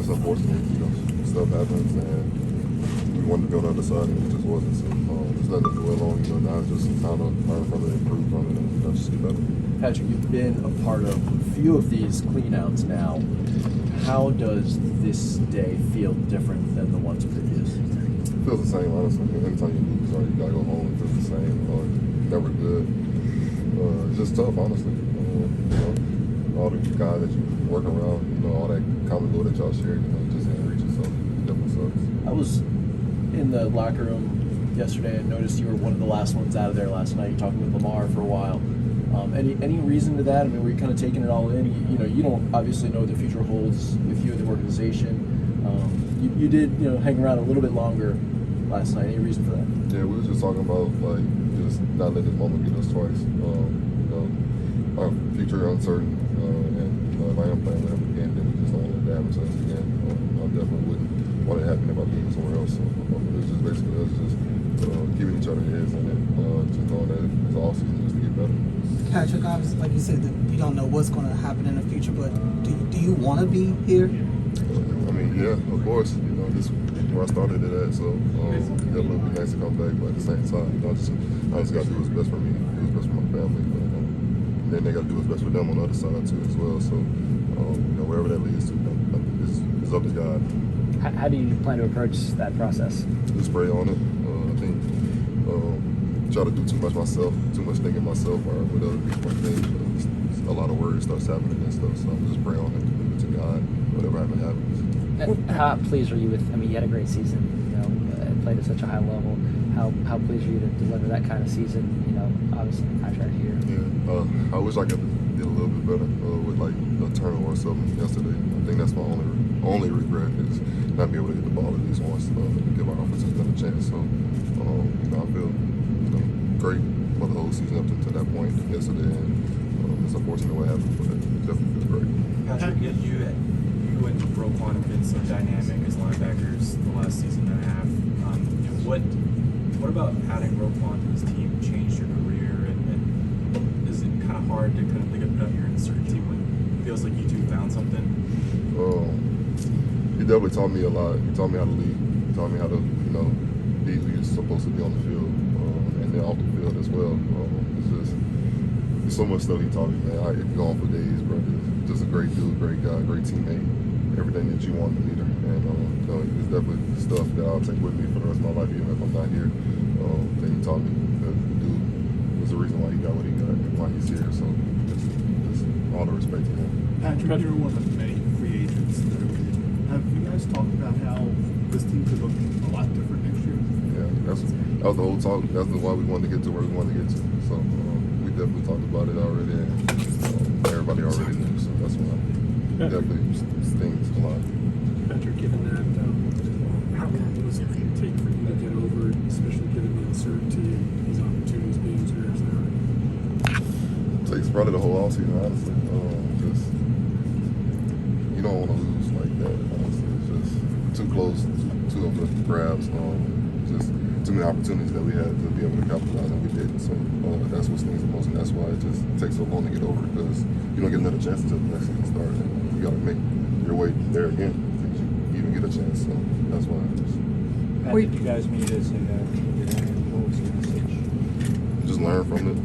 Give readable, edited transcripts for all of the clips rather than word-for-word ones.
just unfortunate, stuff happens, and we wanted to be on the other side, and it just wasn't. So there's nothing to dwell on. Now it's just kind of learn from it, improve from it, and just get better. Patrick, you've been a part of a few of these cleanouts now. How does this day feel different than the ones previous? It feels the same, honestly. Anytime you lose, or you gotta go home, it feels the same. Never good. It's just tough, honestly. All the guys that you work around, all that common goal that y'all share, just didn't reach it, so it definitely sucks. I was in the locker room yesterday and noticed you were one of the last ones out of there last night. You're talking with Lamar for a while. Any reason to that? I mean, were you kind of taking it all in? You don't obviously know what the future holds with you and the organization. You did, hang around a little bit longer last night. Any reason for that? Yeah, we were just talking about just not letting this moment get us twice. Our future uncertain, and if I am playing with him again, then we just don't want to damage us again. I definitely wouldn't want it to happen if I being somewhere else. So it's just basically us just giving each other heads and then just knowing that it's all season just to get better. Patrick, obviously, like you said, that you don't know what's going to happen in the future, but do you want to be here? I mean, yeah, of course. This is where I started it at, so it would be nice to come back, but at the same time, I just got to do what's best for me, do what's best for my family. And then they got to do what's best for them on the other side too as well. So wherever that leads to, it's up to God. How do you plan to approach that process? Just pray on it. I think try to do too much myself, too much thinking myself or with other people. I think a lot of worries starts happening and stuff. So I'm just praying on it, leave it to God. Whatever happens. How pleased are you with? I mean, you had a great season. Played at such a high level. How pleased are you to deliver that kind of season? Obviously the contract here. Yeah, I wish I could get a little bit better with like a turnover or something yesterday. I think that's my only regret is not being able to get the ball at least once, give our offensive a chance. So I feel great for the whole season up to that point yesterday, and it's unfortunate what happened, but it definitely feels great. Patrick, you and Roquan have been so dynamic as linebackers the last season and a half. What about adding Roquan to this team changed your career, and is it kind of hard to kind of think about your uncertainty when it feels like you two found something? He definitely taught me a lot. He taught me how to lead. He taught me how to be who you're supposed to be on the field, and then off the field as well. There's so much stuff he taught me, man. I could go on for days, bro. Just a great dude, great guy, great teammate. Everything that you want in a leader, and it's definitely stuff that I'll take with me for the rest of my life, even if I'm not here. That he taught me. That dude was the reason why he got what he got and why he's here. So just all the respect to him. Patrick, you're one of many free agents that are here. Have you guys talked about how this team could look a lot different next year? Yeah, that was the whole talk. That's why we wanted to get to where we wanted to get to. So we definitely talked about it already, and everybody already knew. So that's why it definitely stings a lot. Patrick, given that, how long does it take for you to get over it, especially given the uncertainty and these opportunities being yours now? It takes probably the whole offseason, honestly. Just you don't want to lose like that. Honestly, it's just too close, too up the grabs. Just too many opportunities that we had to be able to capitalize, and we didn't. So that's what stings the most, and that's why it just takes so long to get over it, because you don't get another chance until the next season starts. And you got to make your way there again to even get a chance. So that's why. How did you guys meet as a what was your message? Just learn from it.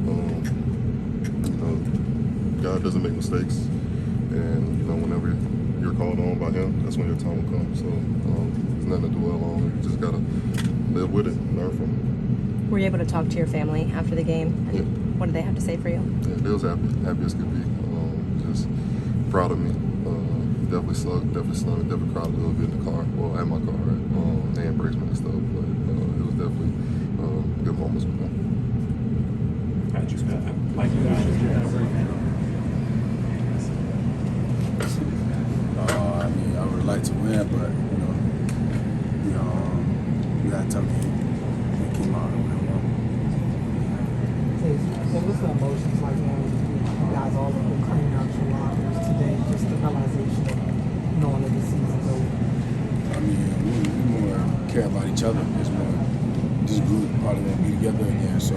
God doesn't make mistakes, and whenever you're called on by Him, that's when your time will come. So there's nothing to dwell on. You just gotta live with it and learn from it. Were you able to talk to your family after the game? And yeah. What did they have to say for you? Yeah, they was happy as could be. Just proud of me. Definitely slugged, definitely cried a little bit in the car. Well, at my car, right? They embraced me and stuff, but it was definitely good moments with them. Patrick, like you guys have right now. I mean, I would like to win, but we got a tough game. We came out and win one. So what's the emotions like when you guys all have been cleaning out your lockers today? Just the realization of knowing that the season's over. I mean, we more care about each other. It's more this group probably won't be together again. So,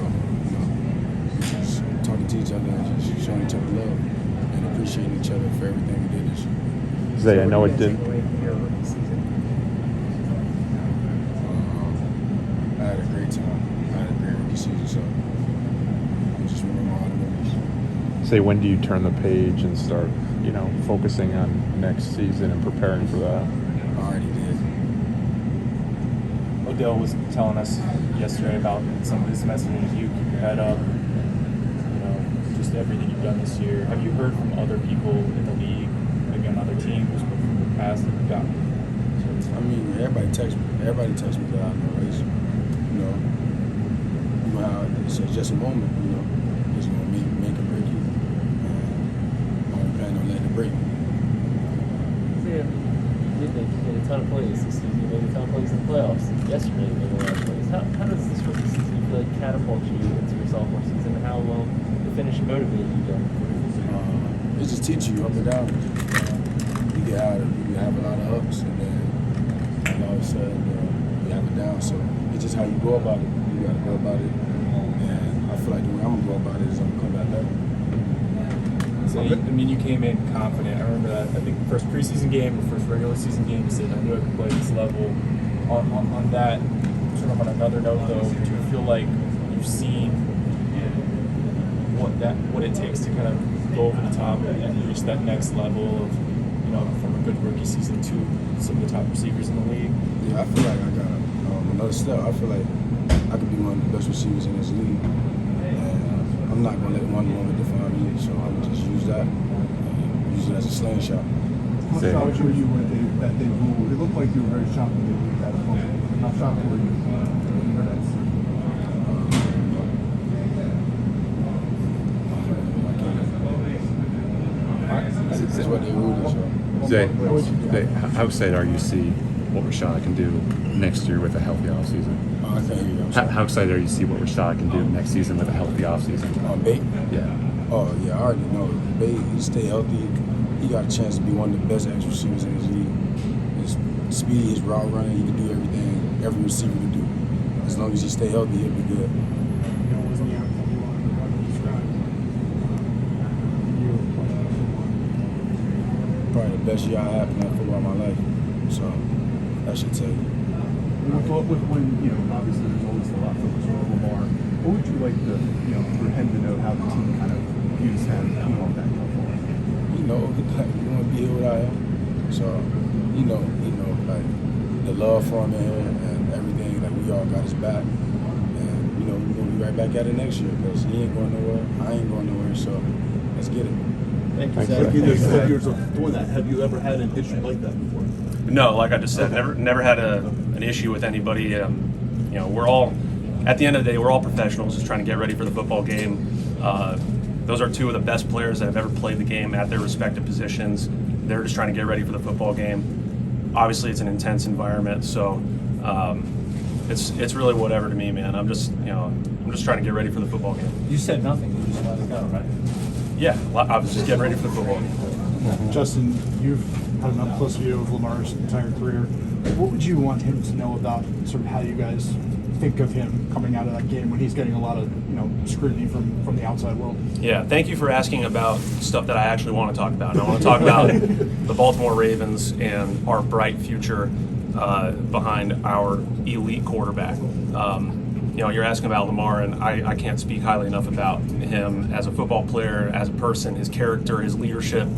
just talking to each other and just showing each other love and appreciating each other for everything we did this year. Zay, I know it didn't. say, when do you turn the page and start, focusing on next season and preparing for that? I already did. Odell was telling us yesterday about some of his messages. You keep your head up, just everything you've done this year. Have you heard from other people in the league, maybe on other teams, but from the past that you've gotten? I mean, everybody texts me. Everybody texts me that I know race. How it's just a moment. It's gonna make or break you. And I don't plan on letting it break me. You made a ton of plays this season. You made a ton of plays in the playoffs. Yesterday, you made a lot of plays. How does this rookie season feel like catapult you into your sophomore season? And how will the finish motivate you going forward? It just teaches you up and down. You have a lot of ups, and then all of a sudden you have a down. So it's just how you go about it. You got to go about it. And I feel like the way I'm going to go about it is I'm going to come back better. So, you came in confident. I remember that, I think, the first preseason game, the first regular season game, you said, I knew I could play this level. On that, sort of on another note, though, do you feel like you've seen what it takes to kind of go over the top and reach that next level of, from a good rookie season to some of the top receivers in the league? Yeah, I feel like I got another step. I feel like I could be one of the best receivers in this league. And I'm not going to let one moment define me, so I'm going to just use that and use it as a slingshot. How shocked were you that they ruled? It looked like you were very shocked when they ruled that moment. How shocked were you when you heard that? That's what they ruled. Zay, how excited are you to see what Rashad can do next year with a healthy offseason? I can't hear you. How excited are you to see what Rashad can do next season with a healthy offseason? Bait? Yeah. Oh, yeah, I already know. Bait, he stay healthy. He got a chance to be one of the best X receivers in his league. His speed, his route running, he can do everything every receiver can do. As long as he stay healthy, he'll be good. Probably the best year I had playing football in my life. So that should tell you. When obviously there's always a lot of focus on Lamar, what would you like for him to know how the team kind of views him coming off that platform? You want to be here without him. So, like the love for him and everything, like we all got his back. And, we're going to be right back at it next year because he ain't going nowhere, I ain't going nowhere, so let's get it. Thank you, Zach. In your 12 years of doing that, have you ever had an issue like that before? No, like I just said, never had an issue with anybody. We're all, at the end of the day, we're all professionals just trying to get ready for the football game. Those are two of the best players that have ever played the game at their respective positions. They're just trying to get ready for the football game. Obviously, it's an intense environment, so it's really whatever to me, man. I'm just trying to get ready for the football game. You said nothing. You just let it go, right? Yeah, I was just getting ready for the football game. Justin, you've had an up-close view of Lamar's entire career. What would you want him to know about sort of how you guys think of him coming out of that game when he's getting a lot of scrutiny from the outside world? Yeah, thank you for asking about stuff that I actually want to talk about. And I want to talk about the Baltimore Ravens and our bright future behind our elite quarterback. You're asking about Lamar, and I can't speak highly enough about him as a football player, as a person, his character, his leadership.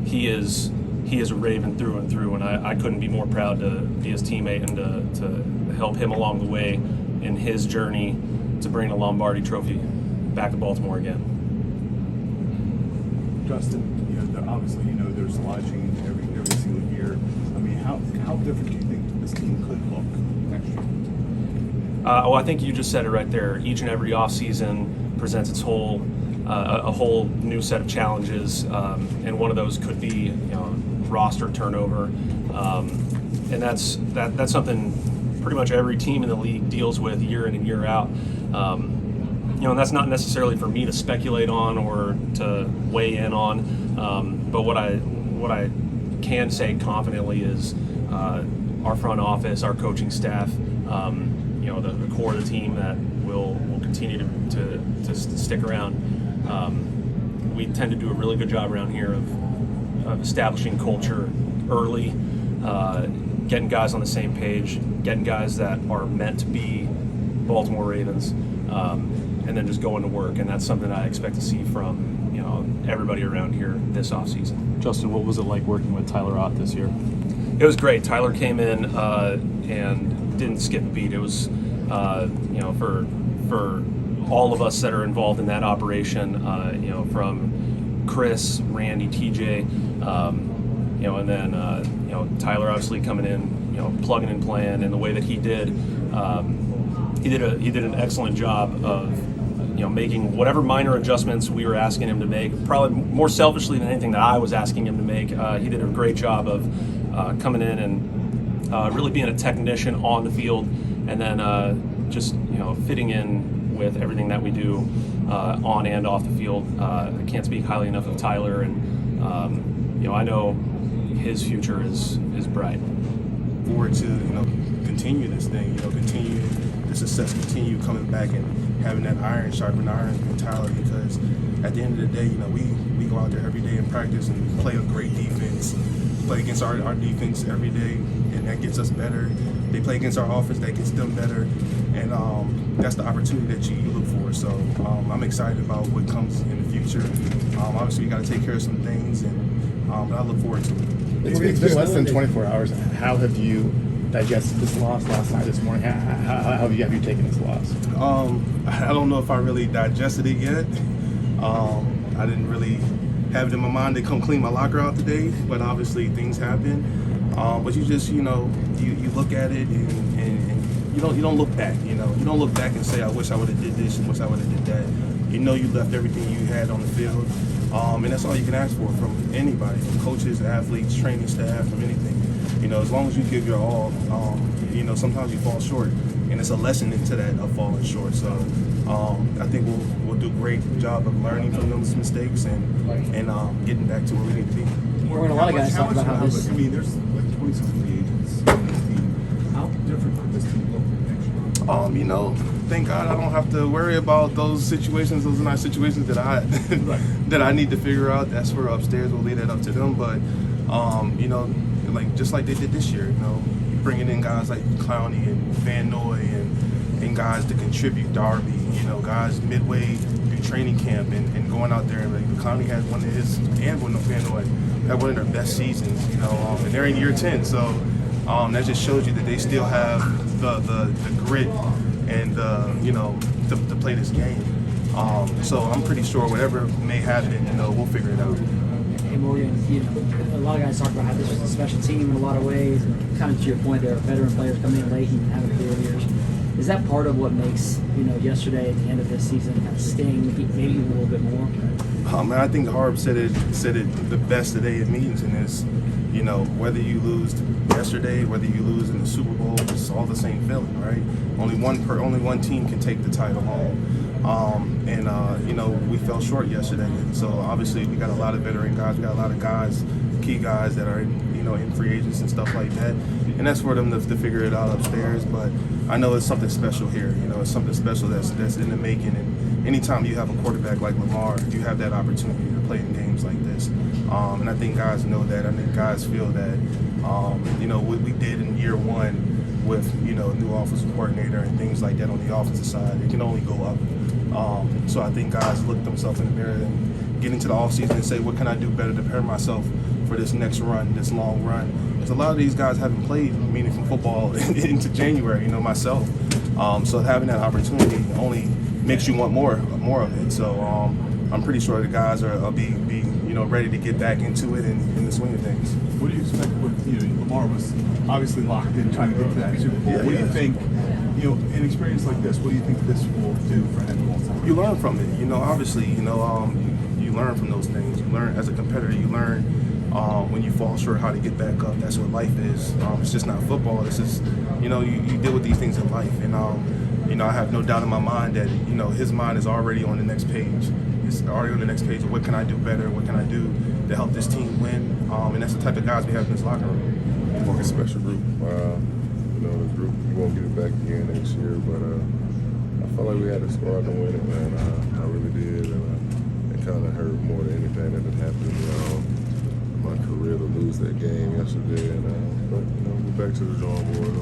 He is a Raven through and through, and I couldn't be more proud to be his teammate and to help him along the way in his journey to bring the Lombardi Trophy back to Baltimore again. Justin, obviously there's a lot of change every single year. I mean, how different do you think this team could look next year? Well, I think you just said it right there. Each and every offseason presents its whole a whole new set of challenges, and one of those could be roster turnover, and that's something pretty much every team in the league deals with year in and year out. And that's not necessarily for me to speculate on or to weigh in on, but what I can say confidently is our front office, our coaching staff, the core of the team that will continue to stick around. We tend to do a really good job around here of establishing culture early, getting guys on the same page, getting guys that are meant to be Baltimore Ravens, and then just going to work. And that's something I expect to see from everybody around here this offseason. Justin, what was it like working with Tyler Ott this year? It was great. Tyler came in and didn't skip a beat. It was, for all of us that are involved in that operation, from Chris, Randy, TJ, and then Tyler obviously coming in, plugging and playing, and the way that he did an excellent job of making whatever minor adjustments we were asking him to make, probably more selfishly than anything that I was asking him to make. He did a great job of coming in and really being a technician on the field, and then just fitting in with everything that we do on and off the field. I can't speak highly enough of Tyler, and I know his future is bright. Forward to continue this thing, continue the success, continue coming back and having that iron sharpen iron mentality, because at the end of the day, we go out there every day in practice and play a great defense, play against our defense every day, and that gets us better. They play against our offense, that gets them better, and that's the opportunity that you look for. So I'm excited about what comes in the future. Obviously, we got to take care of some things, and I look forward to it. It's been less than 24 hours. How have you digested this loss last night, this morning? How have you taken this loss? I don't know if I really digested it yet. I didn't really have it in my mind to come clean my locker out today, but obviously things happen. But you just, you look at it and you don't look back. You don't look back and say, I wish I would have did this and wish I would have did that. You left everything you had on the field, and that's all you can ask for from anybody, from coaches, athletes, training staff, from anything. As long as you give your all, sometimes you fall short, and it's a lesson into that of falling short. So I think we'll do a great job of learning from those mistakes and getting back to where we need to be. We're in a lot of guys talk about how this. I mean, there's like 26 free agents on the team. How different could this team look next year? Thank God I don't have to worry about those situations. Those are not situations that I that I need to figure out. That's for upstairs. We'll leave that up to them. But just like they did this year, bringing in guys like Clowney and Van Noy and guys to contribute, Darby, guys midway through training camp and going out there, and Clowney had one of his, and Van Noy had one of their best seasons, and they're in year 10, so that just shows you that they still have the grit and to play this game. So I'm pretty sure whatever may happen, we'll figure it out. Hey Morgan, a lot of guys talk about how this was a special team in a lot of ways, and kind of to your point, there are veteran players coming in late and having career years. Is that part of what makes yesterday at the end of this season kind of sting maybe a little bit more? I think Harb said it the best today at meetings, and is whether you lose yesterday, whether you lose in the Super Bowl, it's all the same feeling, right? Only one team can take the title home. We fell short yesterday. So obviously we got a lot of veteran guys. We got a lot of guys, key guys that are in free agents and stuff like that. And that's for them to figure it out upstairs. But I know it's something special here. It's something special that's in the making. And anytime you have a quarterback like Lamar, you have that opportunity to play in games like this. And I think guys know that. I think guys feel that. What we did in year one with new offensive coordinator and things like that on the offensive side, it can only go up. So I think guys look themselves in the mirror and get into the offseason and say, what can I do better to prepare myself for this next run, this long run? Because a lot of these guys haven't played meaningful football into January, myself. So having that opportunity only makes you want more of it. So I'm pretty sure the guys are be ready to get back into it and in the swing of things. What do you expect with Lamar was obviously locked in trying to get to that Super Bowl? What do you think? An experience like this, what do you think this will do for him? You learn from it. Obviously, you learn from those things. You learn as a competitor. You learn when you fall short how to get back up. That's what life is. It's just not football. This is, you deal with these things in life. And I have no doubt in my mind that his mind is already on the next page. It's already on the next page of what can I do better? What can I do to help this team win? And that's the type of guys we have in this locker room. It's a special group. This group, we won't get it back again next year, but I felt like we had a squad to win it, man. I really did, and it kind of hurt more than anything that had happened in my career to lose that game yesterday. But we're back to the drawing board.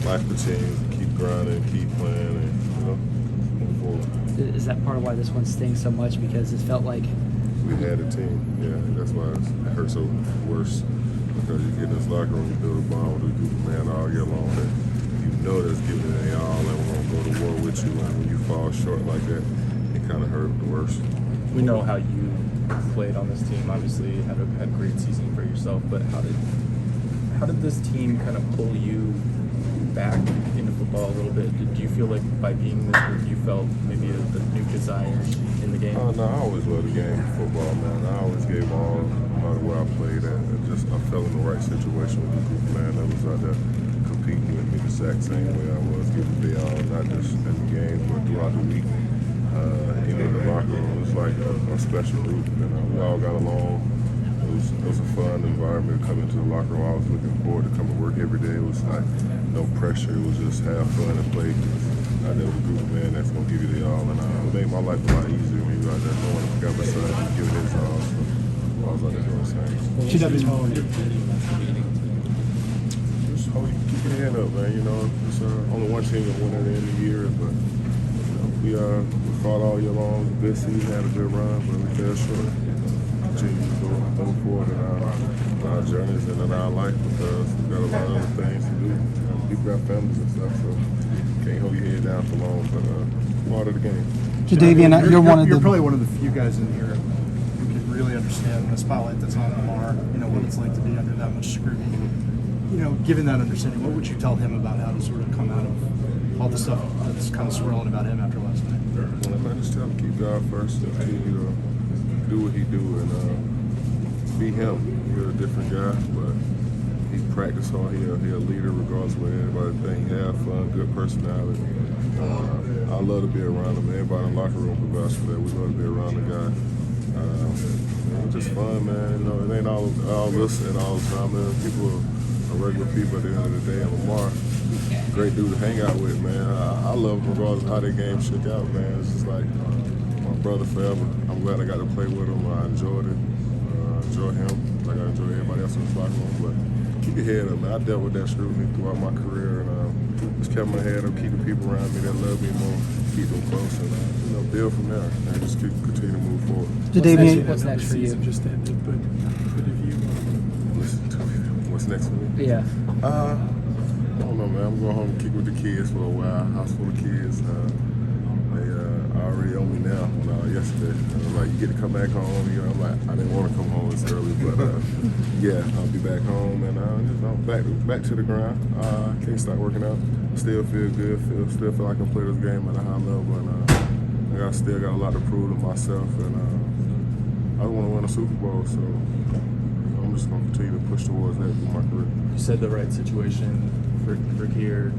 Life continues, keep grinding, keep playing, and move forward. forward. Is that part of why this one stings so much? Because it felt like We had a team, yeah. That's why it hurts so worse. Because you get in this locker room, you build a bond with a group of men all year long that you know that's giving it their all and we're gonna go to war with you. And when you fall short like that, it kind of hurt the worst. We know how you played on this team. Obviously, had a great season for yourself. But how did this team kind of pull you back into football a little bit? Did you feel like by being in this group, you felt maybe a new desire in the game? No, I always loved the game of football, man. I always gave all no matter where I played at. I fell in the right situation with the group of men that was out there competing with me the exact same way I was, giving their all, not just in the game, but throughout the week. In the locker room, it was like a special group, and we all got along. It was a fun environment to come into the locker room. I was looking forward to coming to work every day. It was like no pressure. It was just have fun and play. There was a group of men that's gonna give you their all, and it made my life a lot easier when you out there knowing I got my son and giving his all. So I was out there doing the same. Just keep your head up, man. You know, it's only one team that won at the end of the year, but we fought all year long. Good season, had a good run, but we fell short. Continue to go forward in our journeys and in our life because we've got a lot of other things to do. People got families and stuff, so can't hold your head down for long. But part of the game. Jadavian, you're probably one of the few guys in here who can really understand the spotlight that's on Lamar. You know what it's like to be under that much scrutiny. You know, given that understanding, what would you tell him about how to sort of come out of all the stuff that's kind of swirling about him after last night? Well, I just tell him keep God first and continue to do what he do and be him. He's a different guy, but he practice hard. He a leader regardless of what anybody think. He have fun, good personality. I love to be around him. Everybody in the locker room can vouch for that. We love to be around the guy. It's just fun, man. You know, it ain't all this and all the time. Man. People are regular people at the end of the day. And Lamar, great dude to hang out with, man. I love him regardless of how that game shook out, man. It's just like my brother forever. I'm glad I got to play with him. I enjoyed it. Enjoy him like I enjoy everybody else in this locker room. But keep your head up, man. I dealt with that scrutiny throughout my career, and just kept my head up, keep the people around me that love me more, keep them close, and build from there, and just continue to move forward. What's next for you? Just ended, but if you What's next for me? Yeah. I don't know, man. I'm going home and kick with the kids for a while. House full of kids. They already owe me now. Yesterday, like you get to come back home. You know, I'm like I didn't want to come home this early, but yeah, I'll be back home and back to the grind. Can't stop working out. Still feel good. Still feel like I can play this game at a high level, and I still got a lot to prove to myself. And I want to win a Super Bowl, so I'm just gonna continue to push towards that through my career. You said the right situation for here.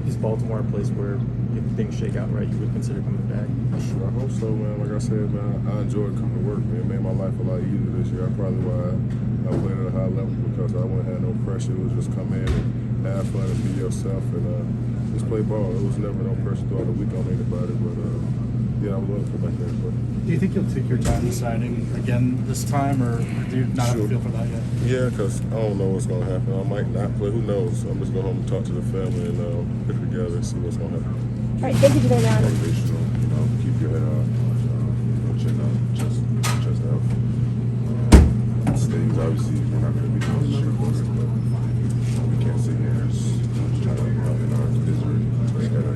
Is Baltimore a place where if things shake out right, you would consider coming back? Sure, I hope so, man. Like I said, man, I enjoyed coming to work, man. It made my life a lot easier this year. That's probably why I played at a high level because I wouldn't have no pressure. It was just come in and have fun and be yourself and just play ball. It was never no pressure throughout the week on anybody, but yeah, I would love to come back there. But do you think you'll take your time deciding again this time, or do you not have a feel for that yet? Yeah, because I don't know what's going to happen. I might not play. Who knows? I'm just going home and talk to the family and get together and see what's going to happen. All right, thank you for that. Keep your head up, chin up, chest out. Things obviously we're not going to be doing the shit for it, but we can't sit here and just try to help in our misery. We gotta,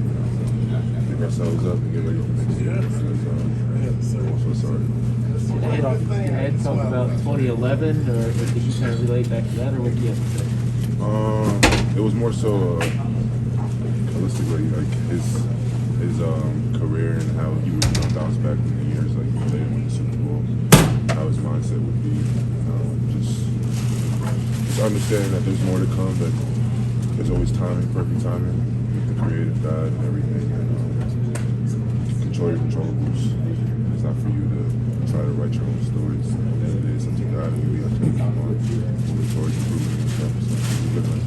pick ourselves up and get ready for the next year. I'm so sorry. Ed talk about 2011, or did you kind of relate back to that, or what do you have to say? It was more so holistically, like his career and how he would bounce back in the years, like when they win the Super Bowl, how his mindset would be. Just understanding that there's more to come, but there's always timing, perfect timing with the creative God and everything. And control your controllables. It's not for you to try to write your own stories. It is up to God, and we have to keep on moving towards improvement and stuff. So it's a good one.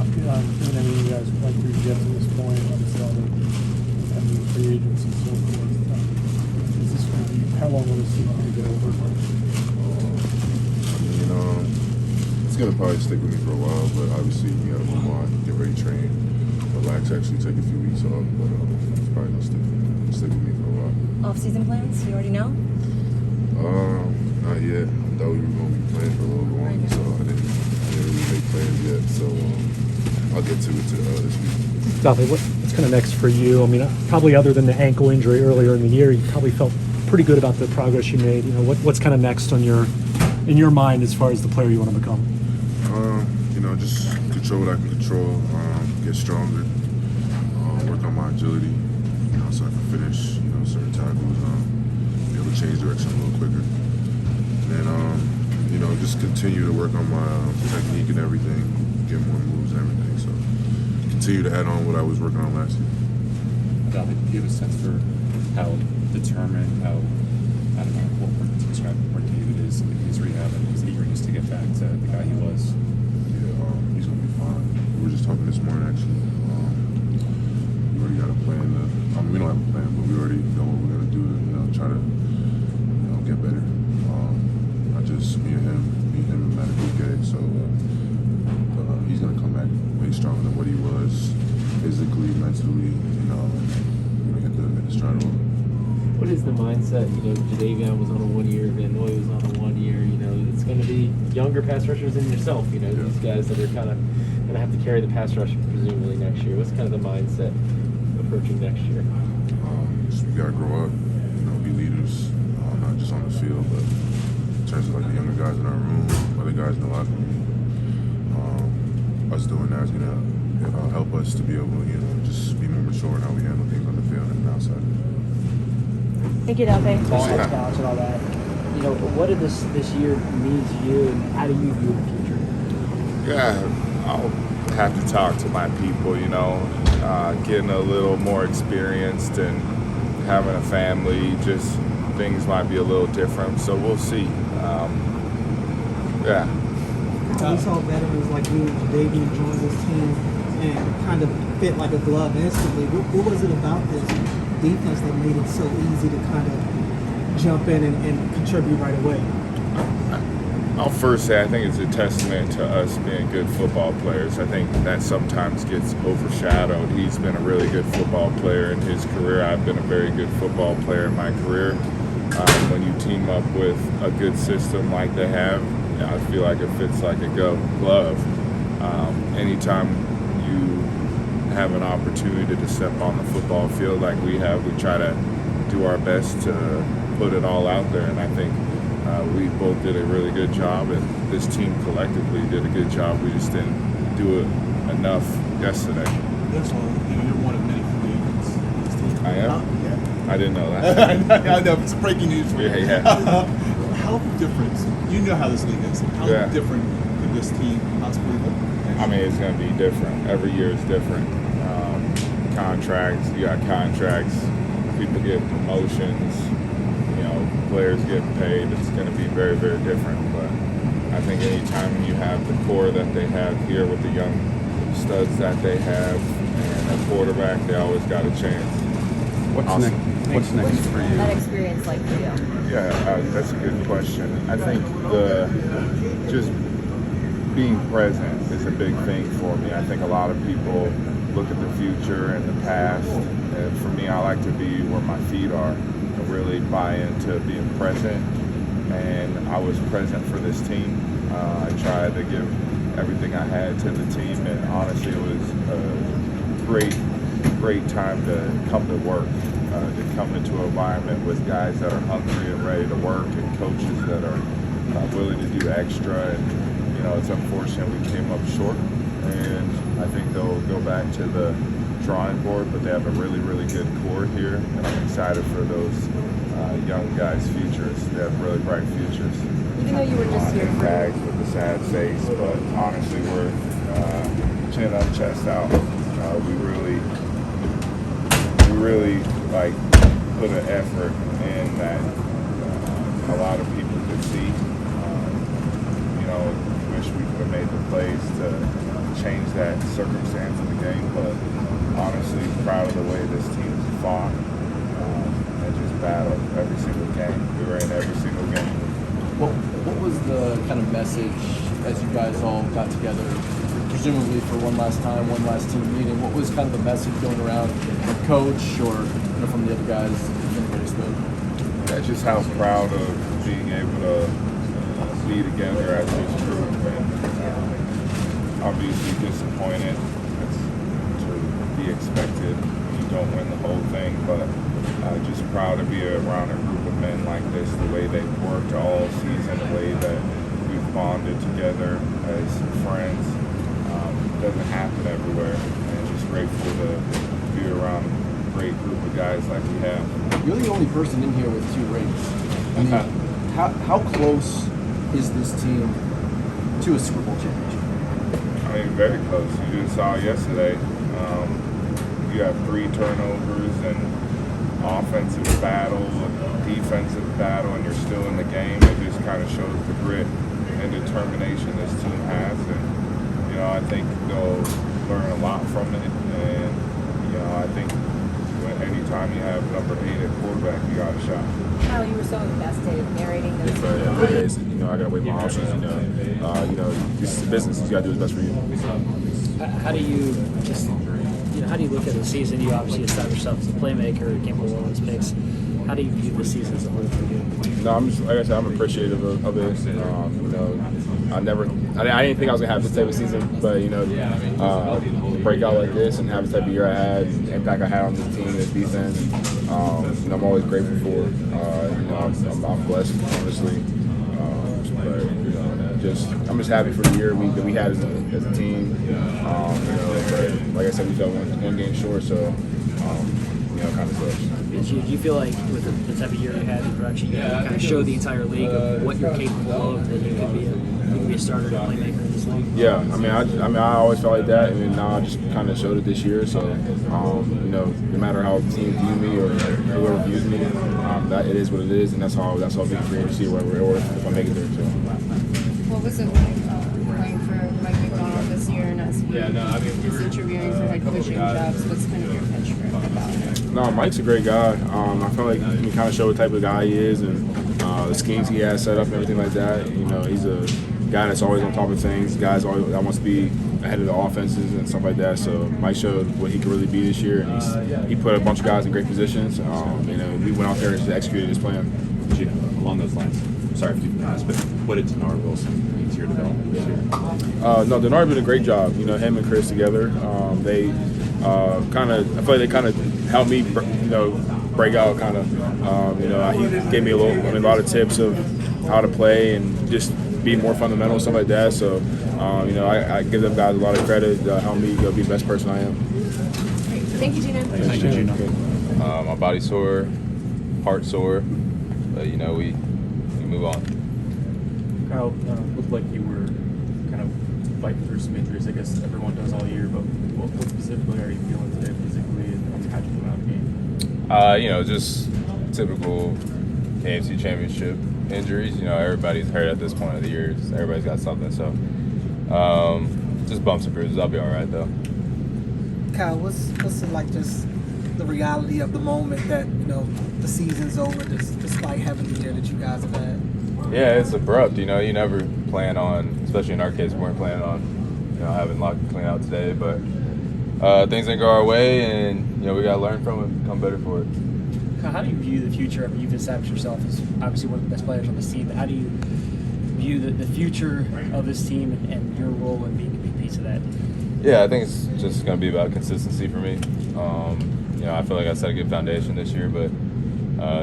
you guys went through to get to this point, obviously all the free agents and so forth. Is this going to be, how long will this take you to get over? I mean, it's going to probably stick with me for a while, but obviously you got to move on, get ready to train, relax, actually take a few weeks off, but it's probably gonna stick with me for a while. Off-season plans? You already know? Not yet. I thought we were gonna be playing for a little longer, so I didn't really make plans yet. So I'll get to it this week. Dave, what's kind of next for you? I mean, probably other than the ankle injury earlier in the year, you probably felt pretty good about the progress you made. You know, what's kind of next on in your mind as far as the player you want to become? Just control what I can control, get stronger, work on my agility, so I can finish, certain tackles, be able to change direction a little quicker. And then, just continue to work on my technique and everything, get more moves and everything. So continue to add on what I was working on last year. Do you have a sense for how determined, how, I don't know, what word to describe where David is in his rehab and his eagerness to get back to the guy he was? He's gonna be fine. We were just talking this morning actually. We already got a plan. We don't have a plan, but we already know what we're gonna do to try to get better. Me and him had a good game, so he's gonna come back way stronger than what he was physically, mentally. We're gonna hit the stride over. What is the mindset? Jadeveon was on a 1 year, Van Noy was on a 1 year. It's going to be younger pass rushers than yourself. These guys that are kind of going to have to carry the pass rush presumably next year. What's kind of the mindset approaching next year? We gotta grow up. Be leaders, not just on the field, but in terms of like the younger guys in our room, other guys in the locker room. Us doing that is gonna help us to be able to just be more mature in how we handle things on the field and outside. Thank you, Dave. College and all that. What did this year mean to you, and how do you view the future? Yeah, I'll have to talk to my people. Getting a little more experienced and having a family, just things might be a little different. So we'll see. Yeah. We saw veterans like you and Jadeveon join this team and kind of fit like a glove instantly. What was it about this defense that made it so easy to kind of jump in and contribute right away? I'll first say I think it's a testament to us being good football players. I think that sometimes gets overshadowed. He's been a really good football player in his career. I've been a very good football player in my career. When you team up with a good system like they have, I feel like it fits like a glove. Anytime you have an opportunity to step on the football field like we have, we try to do our best to put it all out there. And I think we both did a really good job, and this team collectively did a good job. We just didn't do it enough yesterday. That's all. You're one of many free agents in this team. I am? Yeah. I didn't know that. I know. It's breaking news for you. Yeah. How different? You know how this league is. How different could this team possibly look? I mean, it's going to be different. Every year is different. Contracts, you got contracts. People get promotions. Players get paid. It's going to be very, very different. But I think anytime you have the core that they have here with the young studs that they have and a quarterback, they always got a chance. What's next for you? That experience like for you? Yeah, that's a good question. I think just being present is a big thing for me. I think a lot of people look at the future and the past, and for me, I like to be where my feet are. Really buy into being present, and I was present for this team. I tried to give everything I had to the team, and honestly it was a great time to come to work, to come into an environment with guys that are hungry and ready to work, and coaches that are willing to do extra. And it's unfortunate we came up short, and I think they'll go back to the drawing board, but they have a really, really good core here, and I'm excited for those young guys' futures. They have really bright futures. Even though you were just here for bags with a sad face, but honestly, we're chin up, chest out. We really put an effort in that a lot of people could see. Wish we could have made the plays to change that circumstance of the game, but honestly proud of the way this team has fought and just battled every single game. We were in every single game. What was the kind of message as you guys all got together, presumably for one last time, one last team meeting, what was kind of the message going around from coach or from the other guys that anybody spoke? That's just how proud of being able to be together as this group, and obviously disappointed. It's to be expected. You don't win the whole thing, but just proud to be around a group of men like this, the way they've worked all season, the way that we've bonded together as friends. Doesn't happen everywhere, and just grateful to be around a great group of guys like we have. You're the only person in here with 2 rings. I mean, how close is this team to a Super Bowl championship? I mean, very close. You just saw yesterday. You have 3 turnovers and offensive battle, defensive battle, and you're still in the game. It just kind of shows the grit and determination this team has, and I think they'll learn a lot from it. And I think anytime you have number 8 at quarterback, you got a shot. Kyle, you were so invested narrating those Days, I gotta wait my options. This is a business. You gotta do what's best for you. How do you just, how do you look at the season? You obviously established yourself as a playmaker, gamble all those picks. How do you view the season as a whole for you? No, I'm just, like I said, I'm appreciative of it. I didn't think I was gonna have this type of season, but breakout like this and have the type of year I had, the impact I had on this team, this defense. I'm always grateful for. I'm blessed, honestly. I'm just happy for the year that we had as a team. But like I said, we fell one game short, so kind of sucks. Do you feel like with the type of year you had in production, you kind of showed the entire league of what you're capable of, that you could be a starter and playmaker in this league? Yeah, I always felt like that, and now I just kind of showed it this year. So, no matter how the team view me or whoever views me, that it is what it is, and that's all being free to see wherever or if I make it there. So. What was it like playing for Mike McDonald this year, and as he's interviewing for head coaching jobs? What's kind of your pitch for him about it? No, Mike's a great guy. I feel like he can kind of show what type of guy he is and the schemes he has set up and everything like that. He's a guy that's always on top of things. Guys always that wants to be ahead of the offenses and stuff like that. So Mike showed what he could really be this year, and he put a bunch of guys in great positions. We went out there and just executed his plan. Along those lines, sorry if you've been asked, but what did Denard Wilson mean to your development this year? No, Denard did a great job. Him and Chris together. They I feel like they kind of helped me, break out. He gave me a lot of tips of how to play and just be more fundamental, stuff like that. So, I give them guys a lot of credit to help me be the best person I am. Thank you, Geno. Thank you, Geno. My body's sore, heart sore, but we move on. Kyle, looked like you were kind of fighting through some injuries. I guess everyone does all year, but what specifically are you feeling today physically, and how'd you come out of the game? Just typical AFC Championship injuries. Everybody's hurt at this point of the year. Everybody's got something, so just bumps and bruises. I'll be all right though. Kyle, what's it like, just the reality of the moment that the season's over, despite having the year that you guys have had? Yeah, it's abrupt. You never plan on, especially in our case, we weren't planning on having luck clean out today, but things didn't go our way, and we got to learn from it and become better for it. How do you view the future? You've established yourself as obviously one of the best players on the team, but how do you view the future of this team and your role in being a big piece of that? Yeah, I think it's just going to be about consistency for me. I feel like I set a good foundation this year, but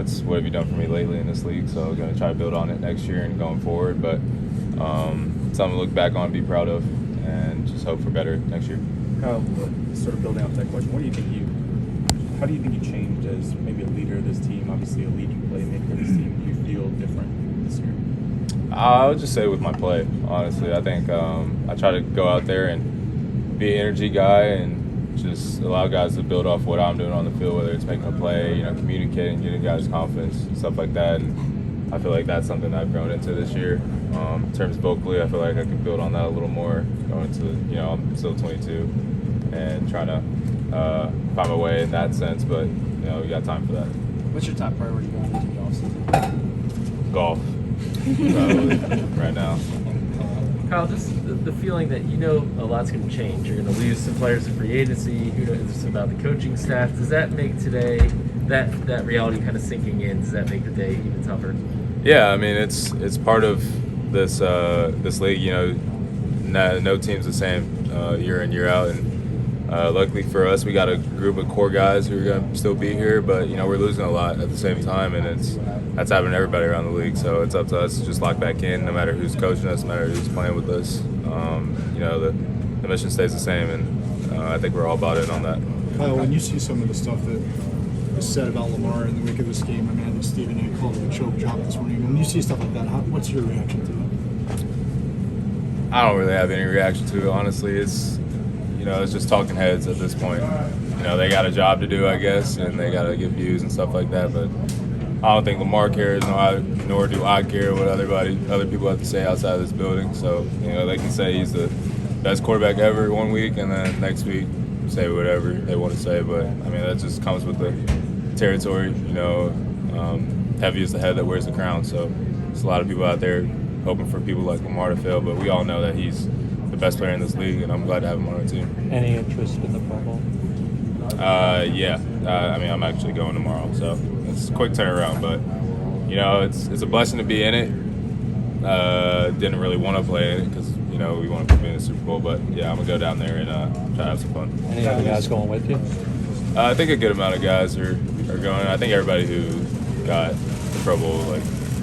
it's what have you done for me lately in this league, so I'm going to try to build on it next year and going forward, but something to look back on and be proud of and just hope for better next year. Kyle, sort of building off that question, how do you think you changed as maybe a leader of this team, obviously a leading playmaker of this team? Do you feel different this year? I would just say with my play, honestly. I think I try to go out there and be an energy guy and just allow guys to build off what I'm doing on the field, whether it's making a play, communicating, getting guys confidence, stuff like that. And I feel like that's something I've grown into this year. In terms of vocally, I feel like I can build on that a little more going into, I'm still 22 and trying to find my way in that sense, but we got time for that. What's your top priority going into the offseason? Golf. Probably, right now. Kyle, just the feeling that a lot's going to change. You're going to lose some players in free agency. Who knows just about the coaching staff? Does that make today that reality kind of sinking in? Does that make the day even tougher? Yeah, I mean it's part of this this league. No team's the same year in year out, and luckily for us, we got a group of core guys who are gonna still be here. But we're losing a lot at the same time, and that's happening to everybody around the league. So it's up to us to just lock back in, no matter who's coaching us, no matter who's playing with us. The mission stays the same, and I think we're all bought in on that. Kyle, when you see some of the stuff that was said about Lamar in the week of this game, I think Stephen A. called it a choke job this morning. When you see stuff like that, what's your reaction to it? I don't really have any reaction to it, honestly. It's just talking heads at this point. They got a job to do, I guess, and they got to get views and stuff like that. But I don't think Lamar cares, nor do I care what other people have to say outside of this building. So they can say he's the best quarterback ever one week, and then next week say whatever they want to say. But I mean that just comes with the territory. Heavy is the head that wears the crown. So there's a lot of people out there hoping for people like Lamar to fail, but we all know that he's the best player in this league, and I'm glad to have him on our team. Any interest in the Pro Bowl? Yeah. I mean, I'm actually going tomorrow, so it's a quick turnaround, but it's a blessing to be in it. Didn't really want to play in it because we want to be in the Super Bowl, but yeah, I'm gonna go down there and try to have some fun. Any other guys going with you? I think a good amount of guys are going. I think everybody who got the Pro Bowl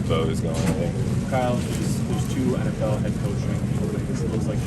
vote is going. I think. Kyle, there's two NFL head coaching openings. It looks like